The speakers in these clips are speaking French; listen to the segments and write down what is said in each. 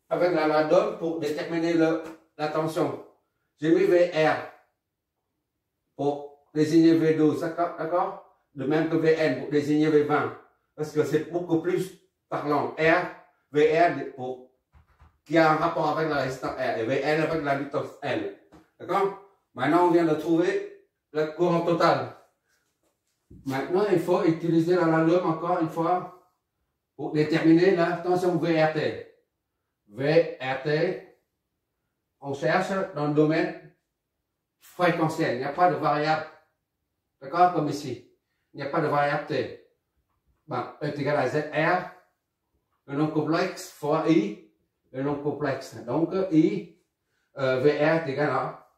avec la loi d'Ohm pour déterminer la tension. J'ai mis VR pour désigner V12, d'accord? De même que VN pour désigner V20, parce que c'est beaucoup plus parlant. VR pour, qui a un rapport avec la résistance R et VL avec la luttance L. D'accord? Maintenant, on vient de trouver le courant total. Maintenant, il faut utiliser la loi d'Ohm encore une fois pour déterminer la tension VRT. VRT, on cherche dans le domaine fréquentiel. Il n'y a pas de variable. D'accord? Comme ici. Il n'y a pas de variable T. Bon, E est égal à ZR, le non complexe fois I, le non complexe. Donc, I, VR est égal à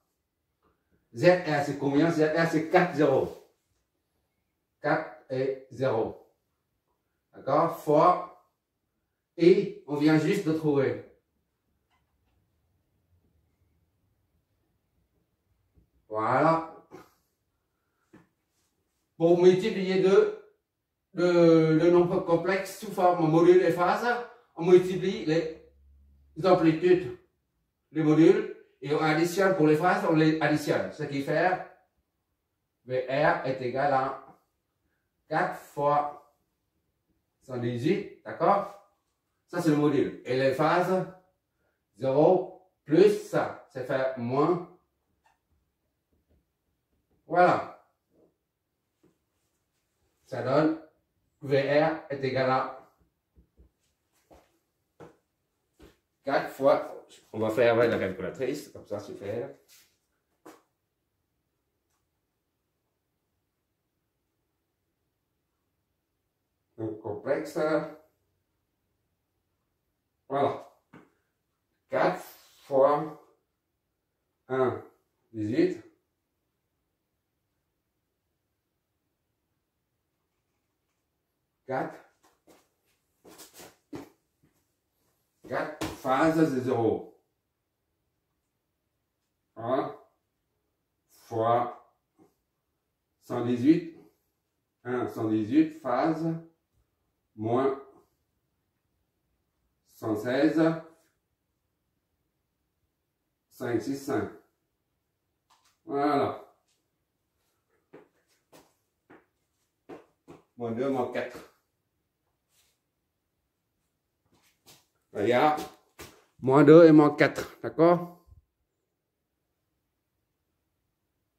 ZR, c'est combien? ZR, c'est 4, 0. 4 et 0. D'accord? Fois I, on vient juste de trouver. Voilà. Pour multiplier le nombre complexe sous forme module et phase, on multiplie les amplitudes des modules et on additionne pour les phases, on les additionne. Ce qui fait VR est égal à 4 fois 118, d'accord? Ça c'est le module. Et les phases, 0 plus ça, c'est faire moins. Voilà. Ça donne VR est égal à 4 fois, on va faire avec la calculatrice, comme ça c'est fait. Donc complexe, voilà. 4 fois 1, 18. 4 phases de 0. 1 fois 118. 1, 118 phases moins 116. 5, 6, 5. Voilà. Moins 2, moins 4. Regarde. Moins 2 et moins 4. D'accord?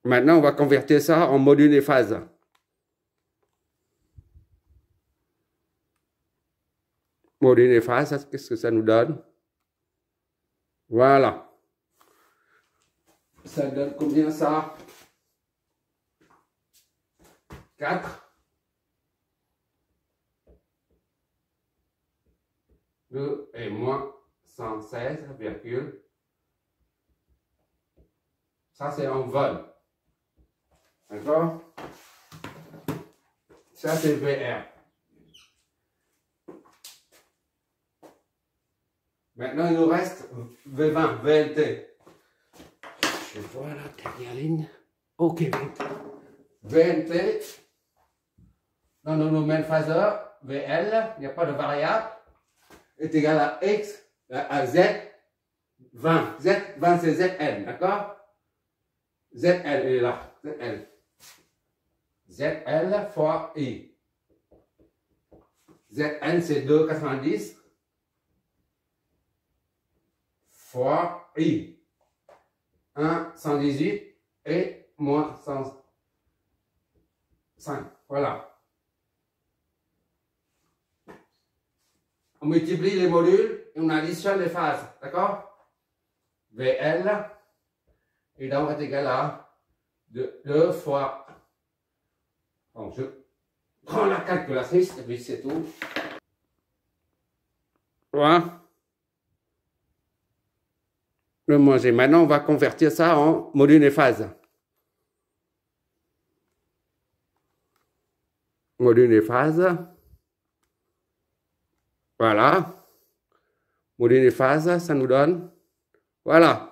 Maintenant, on va convertir ça en module et phase. Module et phase, qu'est-ce que ça nous donne? Voilà. Ça donne combien ça? 4. 2 et moins 116, virgule. Ça, c'est en vol. D'accord? Ça, c'est VR. Maintenant, il nous reste V20, VLT. Je vois la dernière ligne. OK, VLT. Dans le domaine phaseur, VL, il n'y a pas de variable, est égal à X, à Z, 20. Z20, c'est ZL, d'accord? ZL est là, ZL. ZL fois I. ZN, c'est 2,90 fois I. 1, 118 et moins 105. Voilà. On multiplie les modules et on additionne les phases. D'accord? VL et donc est égal à 2 fois. Donc je prends la calculatrice et puis c'est tout. Voilà. Le manger. Maintenant, on va convertir ça en module et phase. Module et phase. Voilà. Module et phase, ça nous donne. Voilà.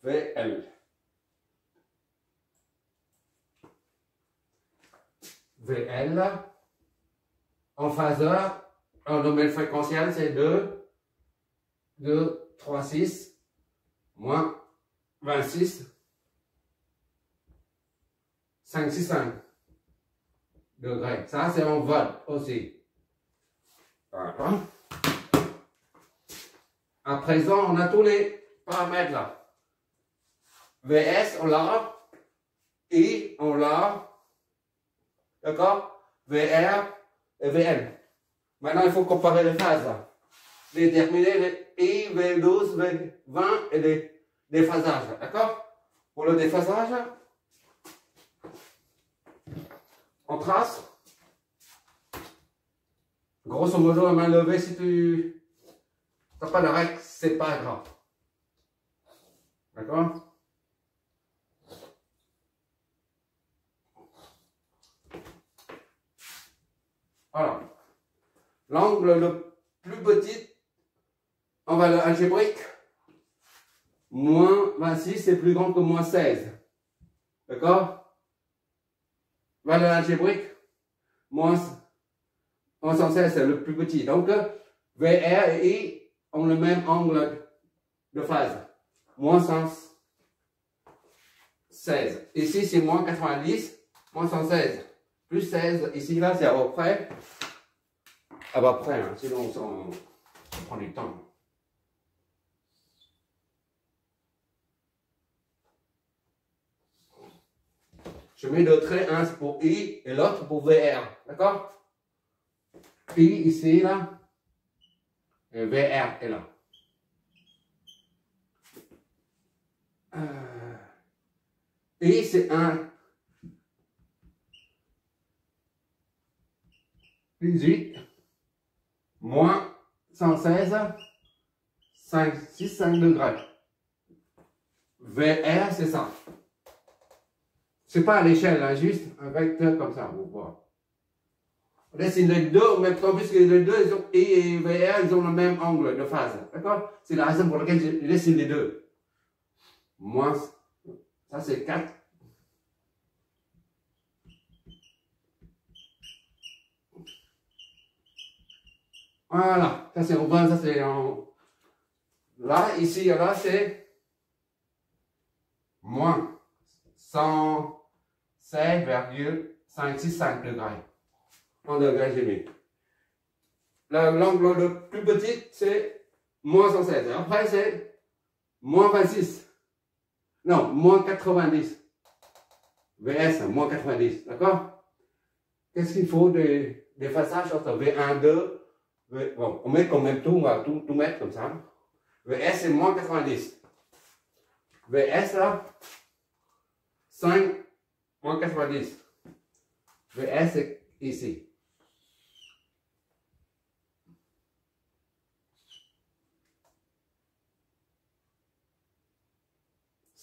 VL. VL, en phaseur, en domaine fréquentiel, c'est 2, 2, 3, 6, moins 26, 5, 6, 5 degrés. Ça, c'est en volt aussi. Voilà. À présent, on a tous les paramètres là. VS, on l'a. I, on l'a. D'accord? VR et VN. Maintenant, il faut comparer les phases là. Déterminer les I, V12, V20 et les déphasages. D'accord? Pour le déphasage, on trace. Grosso modo, la main levée, si tu n'as pas de règle, c'est pas grave. D'accord? Voilà. L'angle le plus petit en valeur algébrique, moins 26, c'est plus grand que moins 16. D'accord? Valeur algébrique, moins 116, c'est le plus petit. Donc, VR et I ont le même angle de phase. Moins 116. Ici, c'est moins 90, moins 116. Plus 16. Ici, là, c'est à peu près. À peu près, hein, sinon on prend du temps. Je mets deux traits, un pour I et l'autre pour VR. D'accord? I ici, là. Et VR est là. I, c'est 1. 18. Moins 116. 5, 6, 5 degrés. VR, c'est ça. C'est pas à l'échelle, hein, juste un vecteur comme ça, vous voyez. On dessine les deux, en même temps, puisque les deux, ils ont, I et VR, ils ont le même angle de phase. D'accord? C'est la raison pour laquelle je dessine les deux. Moins, ça c'est 4. Voilà, ça c'est en 20, ça c'est en... Là, ici, là, c'est moins 116,565 degrés. En degrés, j'ai mis. L'angle le plus petit, c'est moins 116. Après, c'est moins 26. Non, moins 90. VS, moins 90. D'accord? Qu'est-ce qu'il faut des passages entre V1, 2, bon, on met quand même tout, on va tout mettre comme ça. VS, c'est moins 90. VS, là, 5, moins 90. VS, c'est ici.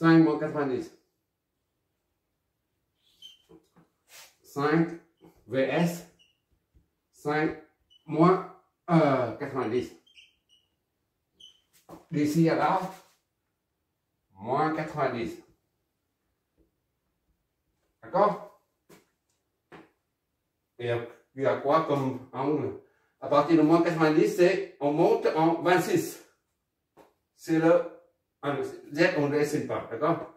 Moins 90. 5 VS 5 moins 90. D'ici à là, moins 90. D'accord? Et il y a quoi comme angle? À partir de moins 90, c'est on monte en 26. C'est le Z, on ne dessine pas, d'accord?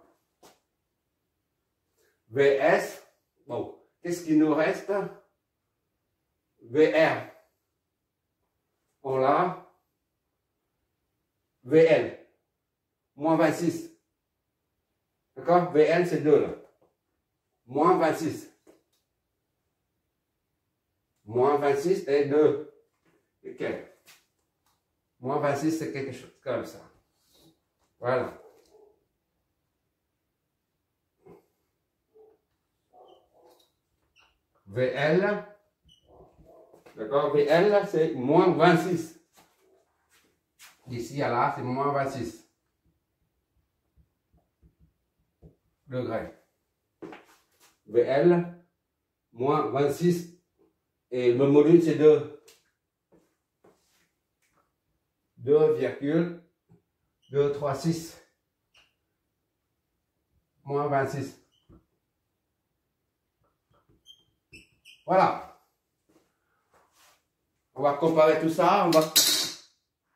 VS, bon, qu'est-ce qu'il nous reste? VR, on l'a. VL, moins 26. D'accord? VL, c'est 2 là. Moins 26. Moins 26 et 2. Ok. Moins 26, c'est quelque chose comme ça. Voilà. VL. D'accord? VL, c'est moins 26. D'ici à là, c'est moins 26 degrés. VL, moins 26. Et le module, c'est 2. 2,236. Moins 26. Voilà. On va comparer tout ça, on va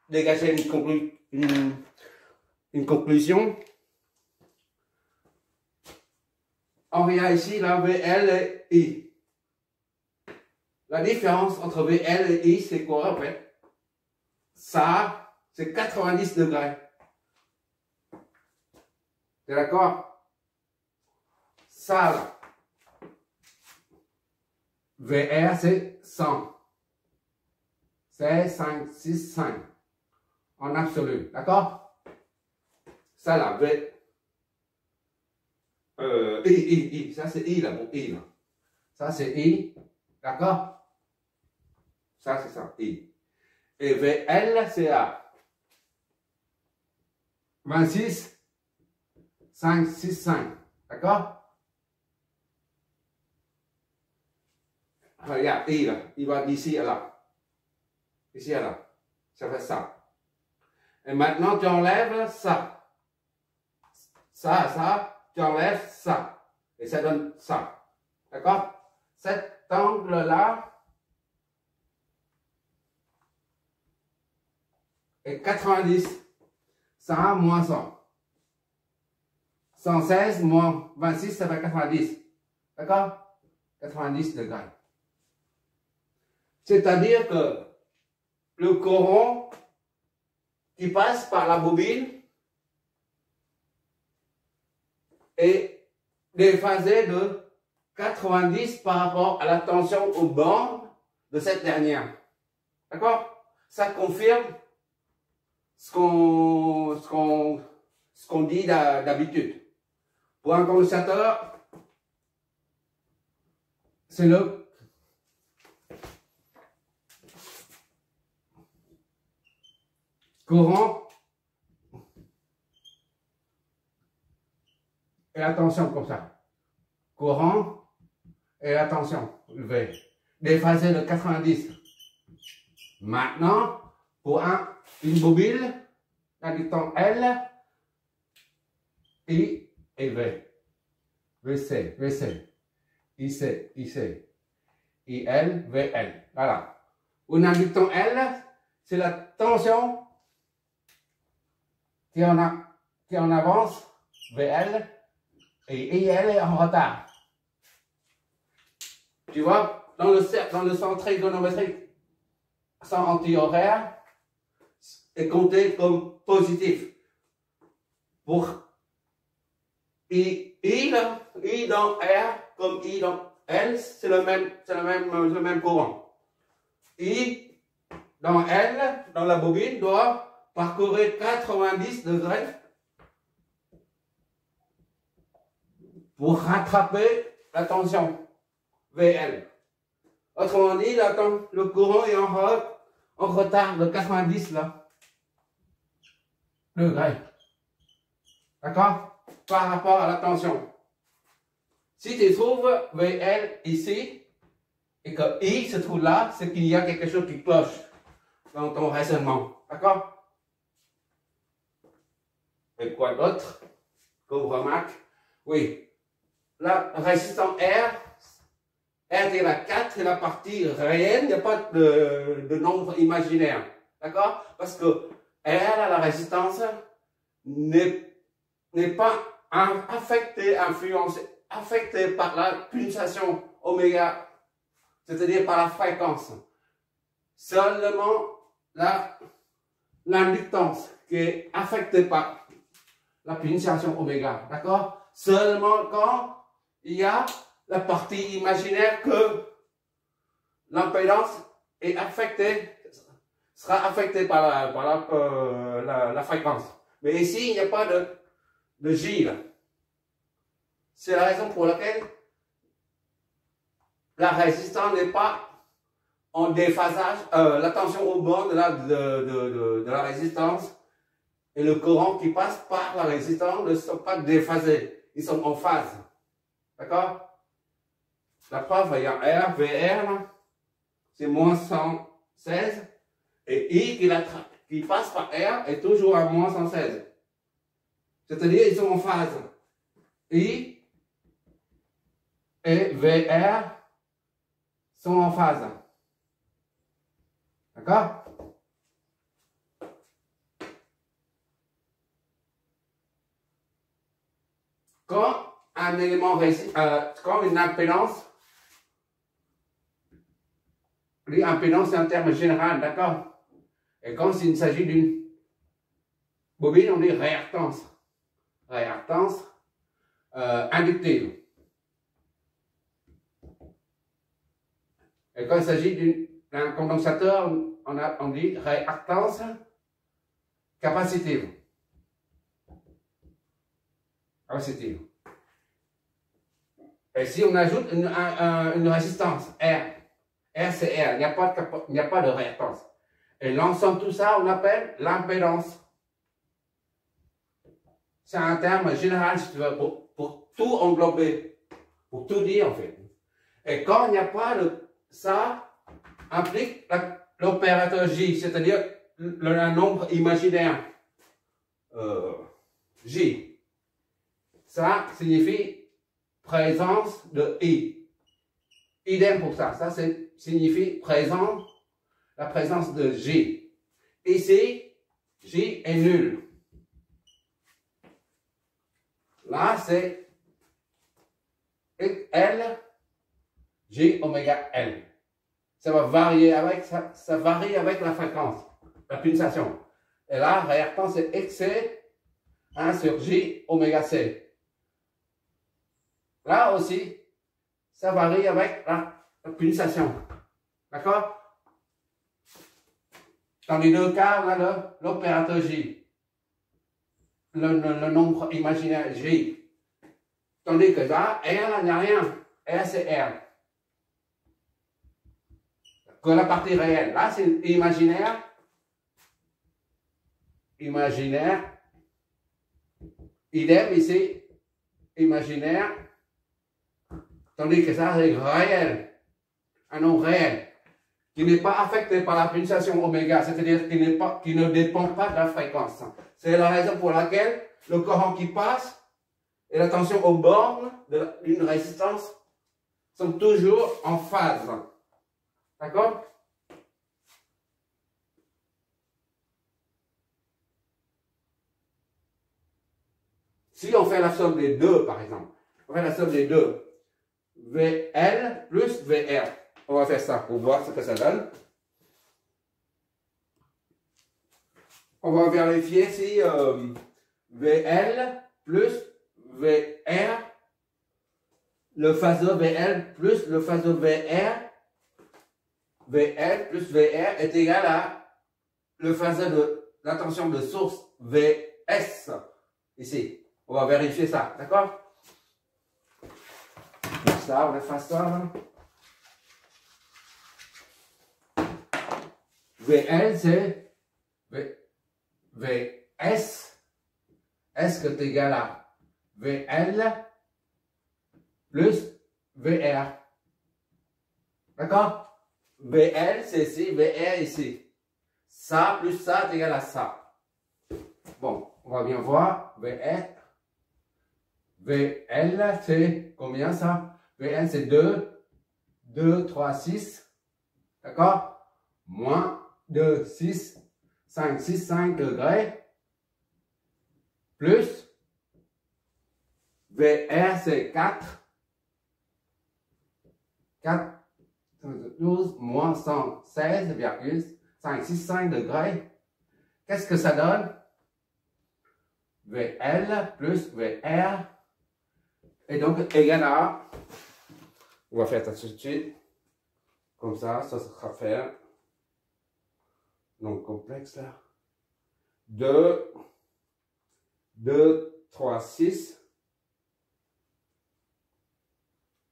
dégager une conclusion. On vient ici, là, VL et I. La différence entre VL et I, c'est quoi en fait? Ça, c'est 90 degrés. T'es d'accord? Ça, là. VR, c'est 100. C'est 5, 6, 5. En absolu. D'accord? Ça, là, V. I. Ça, c'est I, là, bon, I, là. Ça, c'est I. D'accord? Ça, c'est ça, I. Et VL, c'est A. 26, 5, 6, 5. D'accord? Regarde, I, là. Il va d'ici à là. Ici à là. Ça fait ça. Et maintenant, tu enlèves ça. Ça. Tu enlèves ça. Et ça donne ça. D'accord? Cet angle-là est 90. 100 moins 100. 116 moins 26, ça fait 90. D'accord? 90 degrés. C'est-à-dire que le courant qui passe par la bobine est déphasé de 90 par rapport à la tension aux bornes de cette dernière. D'accord? Ça confirme ce qu'on dit d'habitude. Pour un condensateur, c'est le courant et la tension comme ça. Courant et la tension, V. Déphasé de 90. Maintenant, pour une bobine, indiquant L, I et V. VC, IC, IL, VL. Voilà. Une indiquant L, c'est la tension qui en avance, VL, et IL est en retard. Tu vois, dans le sens trigonométrique, sans anti-horaire est compté comme positif. Pour I dans R comme I dans L, c'est le même courant. I dans L, dans la bobine, doit parcourir 90 degrés pour rattraper la tension VL. Autrement dit, le courant est en retard de 90 là, degrés. D'accord? Par rapport à la tension. Si tu trouves VL ici et que I se trouve là, c'est qu'il y a quelque chose qui cloche dans ton raisonnement. D'accord? Et quoi d'autre? Comme remarque? Oui. La résistance R est la 4, c'est la partie réelle, il n'y a pas de nombre imaginaire. D'accord? Parce que R, la résistance, n'est pas affectée par la pulsation oméga, c'est-à-dire par la fréquence. Seulement l'inductance qui est affectée par la pulsation oméga. D'accord? Seulement quand il y a la partie imaginaire que l'impédance est sera affectée par la fréquence. Mais ici, il n'y a pas de J là. C'est la raison pour laquelle la résistance n'est pas en déphasage, la tension au bord de la résistance et le courant qui passe par la résistance ne sont pas déphasés, ils sont en phase. D'accord? La preuve, il y a R, VR, c'est moins 116, et I qui passe par R est toujours à moins 116. C'est-à-dire, ils sont en phase. I et VR sont en phase. D'accord? Quand un élément quand une impédance, l'impédance c'est un terme général, d'accord? Et quand il s'agit d'une bobine, on dit réactance. Réactance inductive. Et quand il s'agit d'un condensateur, on dit réactance capacitive. Capacitive. Et si on ajoute une résistance, R, R c'est R, il n'y a pas de réactance. Et l'ensemble de tout ça, on appelle l'impédance. C'est un terme général, si tu veux, pour tout englober, pour tout dire en fait. Et quand il n'y a pas de ça, implique l'opérateur J, c'est-à-dire un nombre imaginaire J. Ça signifie présence de I. Idem pour ça. Ça signifie la présence de J. Ici, J est nul. Là, c'est L, J oméga L. Ça va varier avec, ça varie avec la fréquence, la pulsation. Et là, réactance, c'est XC 1 sur J oméga C. Là aussi, ça varie avec la pulsation. D'accord? Dans les deux cas, on a l'opérateur J. Le nombre imaginaire J. Tandis que là, R, il n'y a rien. R, c'est R. Que la partie réelle. Là, c'est imaginaire. Imaginaire. Idem ici. Imaginaire. Tandis que ça, c'est réel. Un nombre réel. Qui n'est pas affecté par la pulsation oméga. C'est-à-dire qui ne dépend pas de la fréquence. C'est la raison pour laquelle le courant qui passe et la tension aux bornes d'une résistance sont toujours en phase. D'accord? Si on fait la somme des deux, par exemple, on fait la somme des deux, VL plus VR. On va faire ça pour voir ce que ça donne. On va vérifier si VL plus VR, le phaseur VL plus le phaseur VR, VL plus VR est égal à le phaseur de la tension de source VS. Ici, on va vérifier ça, d'accord? Pour ça, on efface ça. VL, c'est VS. S qui est égal à VL plus VR. D'accord? VL, c'est ici, VR ici. Ça plus ça est égal à ça. Bon, on va bien voir. VL, c'est combien ça? VL, c'est 2, 3, 6. D'accord? Moins 2, 6, 5 degrés. Plus VR, c'est 4, 12 moins 116,565 degrés. Qu'est-ce que ça donne? VL plus VR et donc égal à, on va faire ça tout de suite, comme ça sera fait, donc complexe là, 2, 3, 6,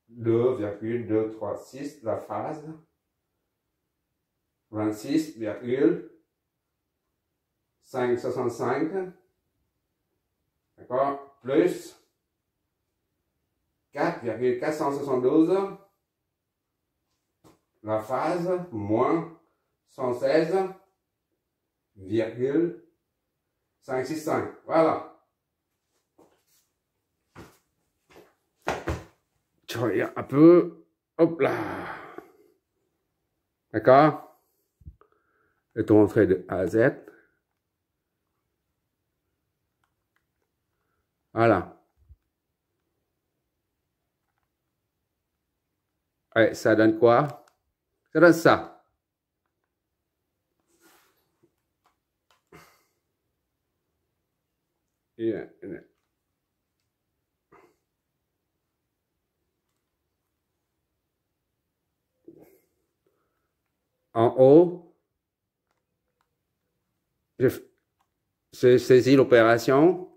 2,236, la phase, 26,565, d'accord, plus 4,472, la phase, moins 116,565, voilà. Je regarde un peu, hop là. D'accord? Et tout rentrer de A à Z. Voilà. Ouais, ça donne quoi? Ça donne ça. En haut, je saisis l'opération.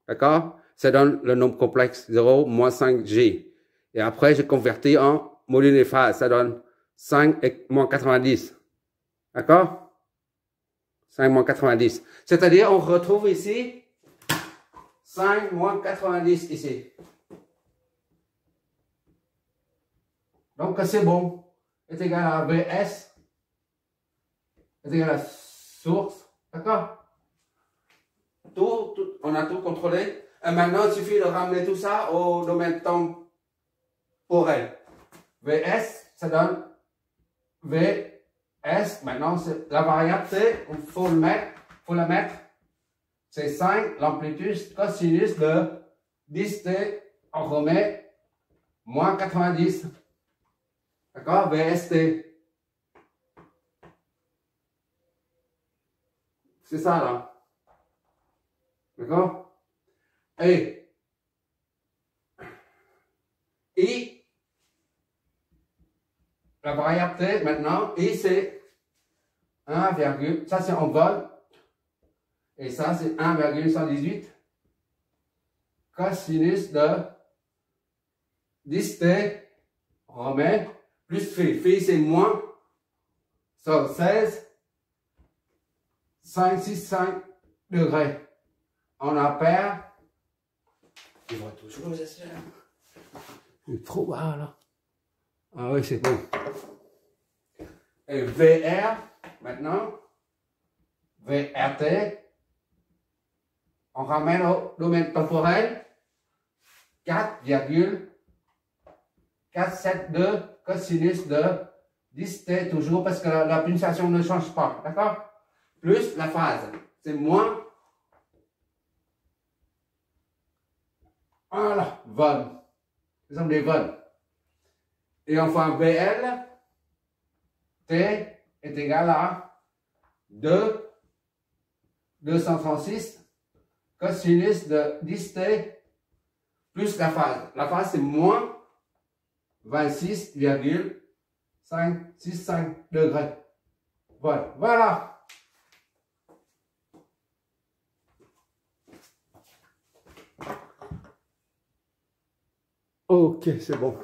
D'accord? Ça donne le nombre complexe 0 moins 5G. Et après, je convertis en module des phases. Ça donne 5 et moins 90. D'accord? 5 moins 90. C'est-à-dire, on retrouve ici 5 moins 90 ici. Donc, c'est bon. Est égal à VS. Est égal à source. D'accord? On a tout contrôlé. Et maintenant, il suffit de ramener tout ça au domaine temporel. VS, ça donne VS. Maintenant, la variable T, il faut la mettre. C'est 5, l'amplitude cosinus de 10T, on remet moins 90. D'accord? VST. C'est ça, là. D'accord? Et I, la variable T, maintenant, I c'est 1, ça c'est en vol, et ça c'est 1,118 cosinus de 10T, on remet, plus phi. Phi c'est moins 16, 565 degrés. On ampère. Il va toujours les essayer. Il est trop bas là. Ah oui, c'est bon. Et VR, maintenant, VRT, on ramène au domaine temporel 4,472 cosinus de 10T toujours parce que la pulsation ne change pas. D'accord? Plus la phase. C'est moins. Voilà, vol. Ce sont des vols. Et enfin, VL, T est égal à 236 cosinus de 10T plus la phase. La phase, c'est moins 26,565 degrés. Voilà. Voilà. Ok, c'est bon.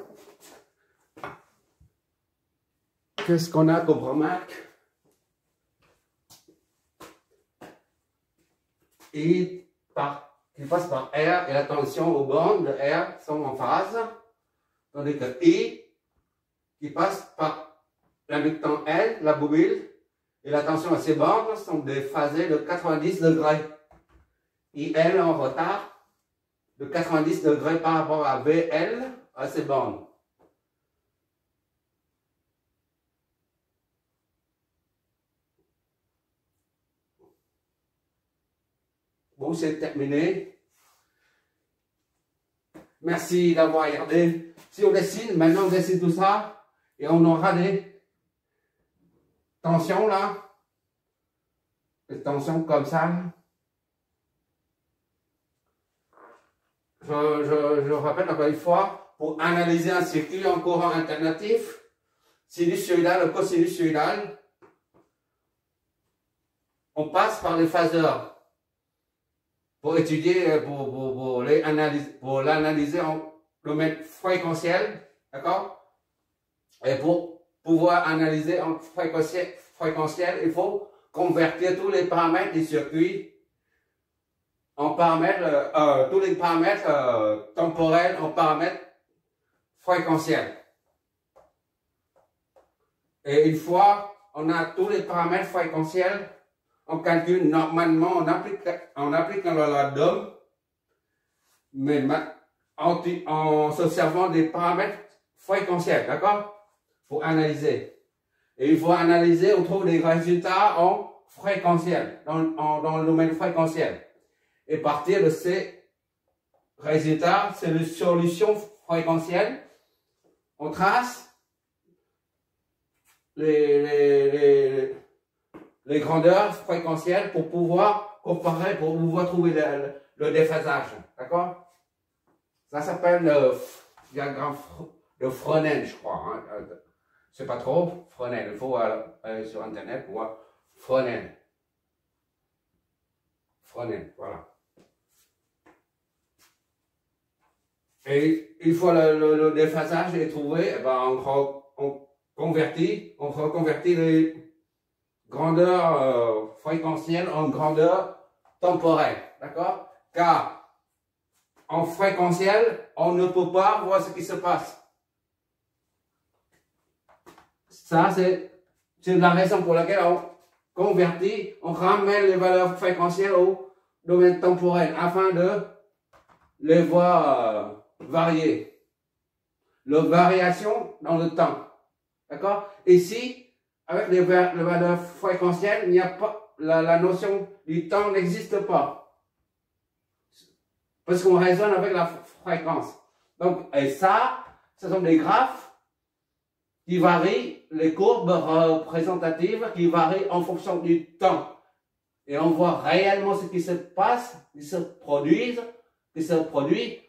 Qu'est-ce qu'on a comme remarque? Il passe par R et la tension aux bornes de R sont en phase. Tandis que I, qui passe par l'inductant L, la bobine, et la tension à ces bornes sont déphasées de 90 degrés. IL est en retard de 90 degrés par rapport à VL à ces bornes. Bon, c'est terminé. Merci d'avoir regardé. Si on dessine, maintenant on dessine tout ça et on aura des tensions là. Des tensions comme ça. Je rappelle encore une fois, pour analyser un circuit en courant alternatif, sinusoïdal ou cosinusoïdal, on passe par les phaseurs pour étudier, pour l'analyser en domaine fréquentiel, d'accord? Et pour pouvoir analyser en fréquentiel, il faut convertir tous les paramètres du circuit en paramètres, tous les paramètres temporels en paramètres fréquentiels. Et une fois on a tous les paramètres fréquentiels, on calcule normalement, on applique l'algorithme, mais en se servant des paramètres fréquentiels, d'accord? Pour analyser. Et il faut analyser, on trouve des résultats en fréquentiel, dans le domaine fréquentiel. Et partir de ces résultats, c'est une solution fréquentielle. On trace les grandeurs fréquentielles pour pouvoir comparer, pour pouvoir trouver le déphasage. D'accord? Ça s'appelle le diagramme de Fresnel, je crois. Hein. C'est pas trop Fresnel. Il faut aller sur Internet pour voir Fresnel. Fresnel, voilà. Et une fois le déphasage est trouvé, eh ben on reconvertit les grandeurs fréquentielles en grandeur temporelle. D'accord? Car en fréquentiel, on ne peut pas voir ce qui se passe. Ça, c'est la raison pour laquelle on convertit, on ramène les valeurs fréquentielles au domaine temporel afin de les voir varier. La variation dans le temps. D'accord? Ici, avec les valeurs fréquentielles, il n'y a pas, la notion du temps n'existe pas. Parce qu'on raisonne avec la fréquence. Donc, et ça, ce sont des graphes qui varient, les courbes représentatives qui varient en fonction du temps. Et on voit réellement ce qui se passe, qui se produit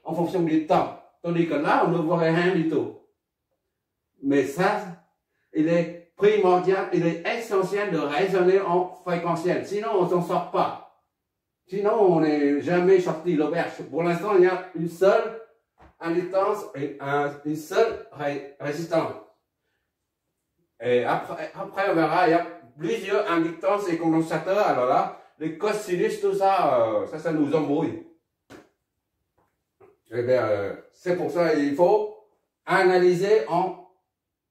en fonction du temps. Tandis que là, on ne voit rien du tout. Mais ça, il est primordial, il est essentiel de raisonner en fréquentiel. Sinon, on ne s'en sort pas. Sinon, on n'est jamais sorti de l'auberge. Pour l'instant, il y a une seule inductance et une seule résistance. Et après, on verra, il y a plusieurs inductances et condensateurs. Alors là, les cosinus, tout ça, ça nous embrouille. Eh bien, c'est pour ça qu'il faut analyser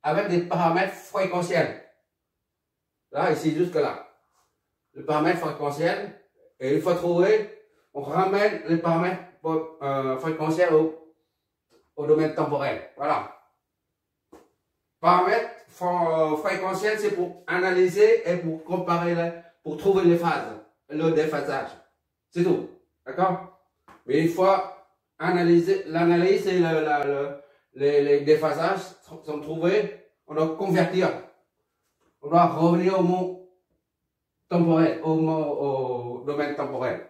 avec des paramètres fréquentiels. Là, ici, jusque là. Le paramètre fréquentiel. Et il faut trouver, on ramène les paramètres fréquentiels au domaine temporel. Voilà. Paramètres fréquentiels, c'est pour analyser et pour comparer, pour trouver les phases, le déphasage. C'est tout. D'accord? Mais une fois analysé, l'analyse et les déphasages sont trouvés, on doit convertir. On doit revenir au mot temporel, au domaine temporel.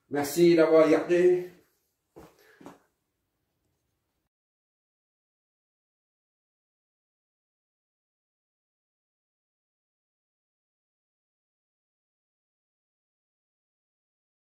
Merci d'avoir regardé.